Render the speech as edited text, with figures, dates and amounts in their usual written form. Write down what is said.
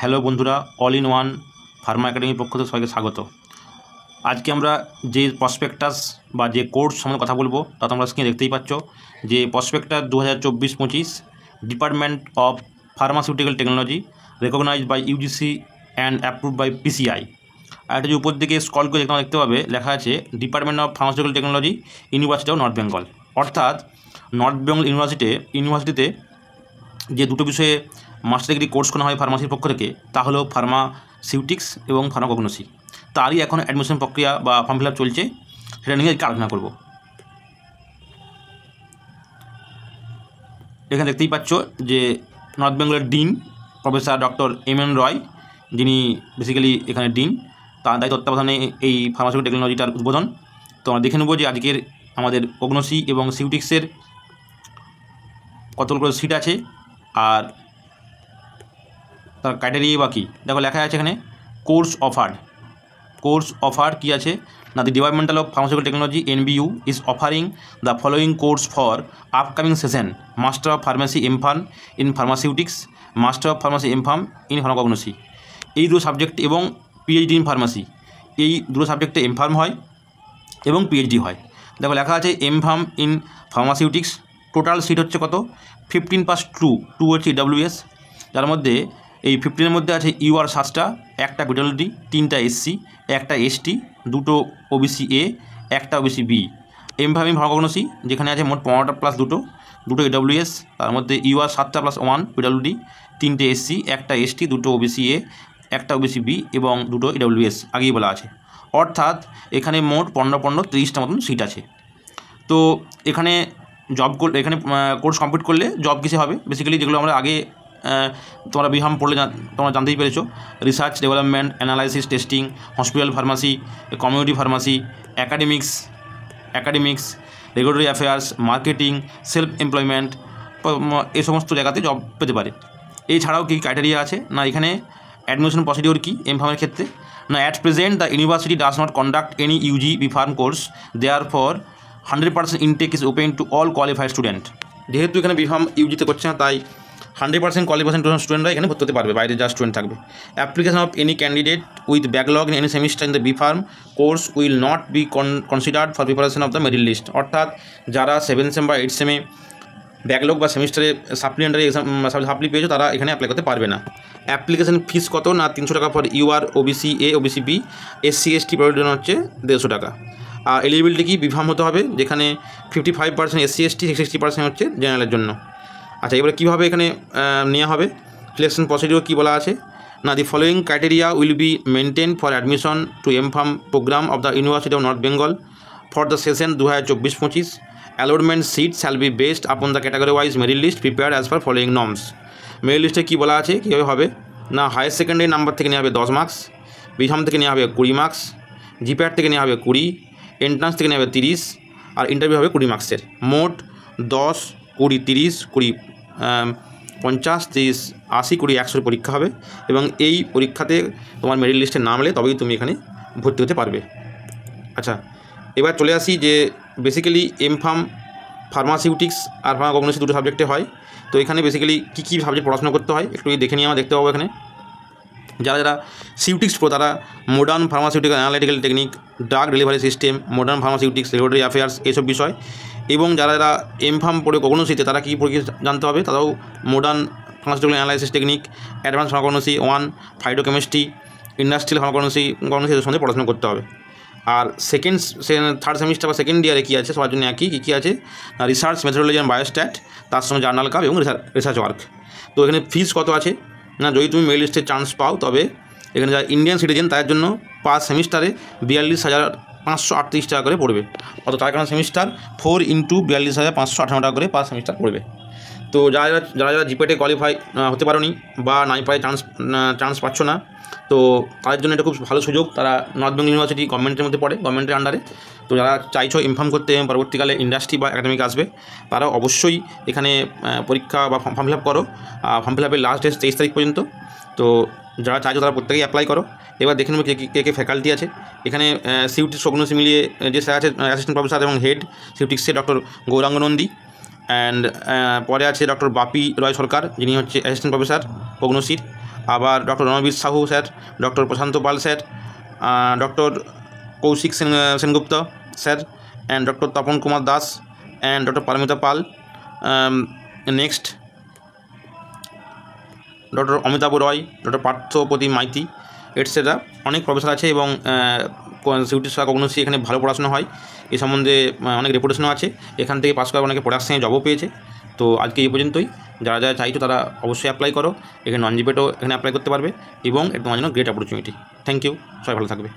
Hello বন্ধুরা, all in one Pharma একাডেমির পক্ষ থেকে সবাইকে স্বাগত। আজকে আমরা যে প্রসপেক্টাস বা যে কোর্স সম্বন্ধে কথা বলবো তা তোমরা স্ক্রিনে দেখতেই পাচ্ছ যে prospectus 2024-25 department of pharmaceutical technology recognised by UGC and approved by PCI. আর এটা যে উপর দিকে স্ক্রল করে তোমরা দেখতে পাবে লেখা আছে department of pharmaceutical technology, university of North Bengal. অর্থাৎ নর্থ বেঙ্গল ইউনিভার্সিটিতে যে দুটো বিষয়ে মাস্টার ডিগ্রি কোর্স করা হয় ফার্মাসির পক্ষ থেকে তা হলো ফার্মাসিউটিক্স এবং ফার্মাকগনোসি। তারই এখন অ্যাডমিশন প্রক্রিয়া বা ফর্ম ফিল আপ চলছে, সেটা নিয়ে আজকে আলোচনা করব। এখানে দেখতেই পাচ্ছ যে নর্থ বেঙ্গলের ডিন প্রফেসর ডক্টর এম রয়, যিনি বেসিক্যালি এখানে ডিন, তার দায়িত্ব তত্ত্বাবধানে এই ফার্মাসিউটিক্যাল টেকনোলজিটার উদ্বোধন। তো আমরা দেখে নেব যে আজকের আমাদের কগনোসি এবং সিউটিক্সের কতগুলো সিট আছে আর তার ক্রাইটেরিয়া বা কী। দেখো লেখা আছে এখানে কোর্স অফার কী আছে না, the departmental of pharmaceutical technology NBU is offering the following course for upcoming session: master of pharmacy M Pharm in pharmaceutics, master of pharmacy M Pharm in pharmacognosy. এই দুটো সাবজেক্ট এবং PhD ইন ফার্মাসি, এই দুটো সাবজেক্টে এমফার্ম হয় এবং PhD হয়। দেখো লেখা আছে এমফার্ম ইন ফার্মাসিউটিক্স, টোটাল সিট হচ্ছে কত 15+2 হচ্ছে EWS, যার মধ্যে এই 15-এর মধ্যে আছে UR 7টা, একটা PWD, 3টা SC, একটা ST, দুটো OBC A, একটা OBC B। এমফার্ম ইন ফার্মাকগনোসি যেখানে আছে মোট 15টা প্লাস দুটো EWS, তার মধ্যে UR 7টা প্লাস 1 PWD, 3টে SC, একটা ST, দুটো OBC A, একটা OBC B এবং দুটো EWS আগেই বলা আছে। অর্থাৎ এখানে মোট 15-30টা মতন সিট আছে। তো এখানে কোর্স কমপ্লিট করলে জব কিসে হবে, বেসিক্যালি যেগুলো আমরা আগে তোমরা বিহাম পড়লে তোমরা জানতেই পেরেছো: research development, analysis, testing, hospital pharmacy, community pharmacy, academics, regulatory affairs, marketing, self employment, এই সমস্ত জায়গাতে জব পেতে পারে। এছাড়াও কী ক্রাইটেরিয়া আছে না, এখানে অ্যাডমিশন প্রসিডিওর কী এমফার্মের ক্ষেত্রে না, at present the university does not conduct any UG B Pharm course, there for 100% intake is open to all qualified student. যেহেতু এখানে বিফার্ম ইউজিতে করছে না, তাই 100% কোয়ালিফিকেশন স্টুডেন্টরা এখানে ভর্তি হতে পারবে, বাইরে যা স্টুডেন্ট থাকবে। Application of any candidate with backlog in any semester in the B Pharm course will not be considered for preparation of the merit list. অর্থাৎ যারা 7 সেম বা 8 সেমে ব্যাকলগ বা সেমিস্টারে সাপ্লিমেন্টারি এক্সাম সাপ্লি পেয়েছো তারা এখানে অ্যাপ্লাই করতে পারবে না। অ্যাপ্লিকেশন ফিস কত না, 300 টাকা for UR, OBC A, OBC B, SC ST প্রয়োজন হচ্ছে 150 টাকা। আর এলিজিবিলিটি কি, বিফার্ম হতে হবে, যেখানে 55% SC ST, 60% হচ্ছে জেনারেলের জন্য। আচ্ছা, এবারে কীভাবে এখানে নেওয়া হবে, সিলেকশন প্রসিডিওর কী বলা আছে না, the following criteria will be maintain for admission to M Pharm programme of the university of North Bengal for the session 2024-25। Allotment seat shall be based upon the category wise merit list prepared as per following norms. Merit লিস্টে কী বলা আছে, কীভাবে হবে না, higher secondary number থেকে নেওয়া হবে 10 মার্কস, বিহাম থেকে নেওয়া হবে 20 মার্কস, জিপ্যাট থেকে নেওয়া হবে 20, এন্ট্রান্স থেকে নেওয়া হবে 30, আর ইন্টারভিউ হবে 20 মার্কসের। মোট 10, 20, 30, 20, 50, 30, 80, 20, 100 পরীক্ষা হবে এবং এই পরীক্ষাতে তোমার মেরিট লিস্টে নাম এলে তবেই তুমি এখানে ভর্তি হতে পারবে। আচ্ছা, এবার চলে আসি যে বেসিক্যালি এমফার্ম ফার্মাসিউটিক্স আর ফার্মাকগনোসি দুটো সাবজেক্টে হয়। তো এখানে বেসিক্যালি কী সাবজেক্ট পড়াশোনা করতে হয় একটু দেখে নিয়ে আমরা দেখতে পাবো। এখানে যারা সিউটিক্স প্রো তারা modern pharmaceutical analytical technique, drug delivery system, modern ফার্মাসিউটিক্স, regulatory affairs, এইসব বিষয়। এবং যারা এমফার্ম পড়ে কগনোসিতে তারা কী পরীক্ষা জানতে হবে, তারাও modern pharmaceutical analysis technique, advance pharmacognosy 1, phytochemistry, industrial pharmacognosy এর সঙ্গে পড়াশোনা করতে হবে। আর থার্ড সেমিস্টার বা সেকেন্ড ইয়ারে কী আছে সবার জন্য একই কী আছে, রিসার্চ মেথোডোলজি অ্যান্ড বায়োস্ট্যাট, তার সঙ্গে জার্নাল কাপ এবং রিসার্চ ওয়ার্ক। তো এখানে ফিস কত আছে না, যদি তুমি মেরিট লিস্টে চান্স পাও তবে এখানে যারা ইন্ডিয়ান সিটিজেন তাদের জন্য পার সেমিস্টারে 42,538 টাকা করে পড়বে। অত তার কারণ সেমিস্টার 4 × 42,558 টাকা করে পার সেমিস্টার পড়বে। তো যারা জিপেটে কোয়ালিফাই হতে পারোনি বা নাই পায় চান্স পাচ্ছ না, তো তাদের জন্য এটা খুব ভালো সুযোগ। তারা নর্থ বেঙ্গল ইউনিভার্সিটি গভর্নমেন্টের মধ্যে পড়ে, গভর্নমেন্টের আন্ডারে। তো যারা চাইছো ইনফর্ম করতে এবং পরবর্তীকালে ইন্ডাস্ট্রি বা একাডেমিক আসবে, তারা অবশ্যই এখানে পরীক্ষা বা ফর্ম ফিল আপ করো। ফর্ম ফিল আপের লাস্ট ডেট 23 তারিখ পর্যন্ত। তো যারা চাইছো তারা প্রত্যেকেই অ্যাপ্লাই করো। এবার দেখে নেব কে ফ্যাকাল্টি আছে এখানে। সিউটিক্স কগনোসি মিলিয়ে যে স্যার আছে অ্যাসিস্ট্যান্ট প্রফেসর এবং হেড সিউটিক্সে ডক্টর গৌরাঙ্গ নন্দী, অ্যান্ড পরে আছে ডক্টর বাপি রয় সরকার, যিনি হচ্ছে অ্যাসিস্ট্যান্ট প্রফেসর কগনোসির। আবার doctor Ranbir Sahu sir, doctor Prashanta Pal sir, doctor Kaushik Sengupta sir, and doctor Tapan Kumar Das, and doctor Paramita Pal, next doctor Amitabha Roy, doctor Parthapratim Maiti, etcetera. অনেক প্রফেসর আছে এবং সিউটি কগনোসি এখানে ভালো পড়াশোনা হয়, এই সম্বন্ধে অনেক রেপুটেশনও আছে। এখান থেকে পাস করা অনেকে প্রোডাকশনে জবও পেয়েছে। তো আজকে এই পর্যন্তই। যারা যারা চাইছো তারা অবশ্যই অ্যাপ্লাই করো। এখানে নন জিপেটও এখানে অ্যাপ্লাই করতে পারবে এবং এটা তোমার জন্য গ্রেট অপরচুনিটি। থ্যাংক ইউ, সবাই ভালো থাকবে।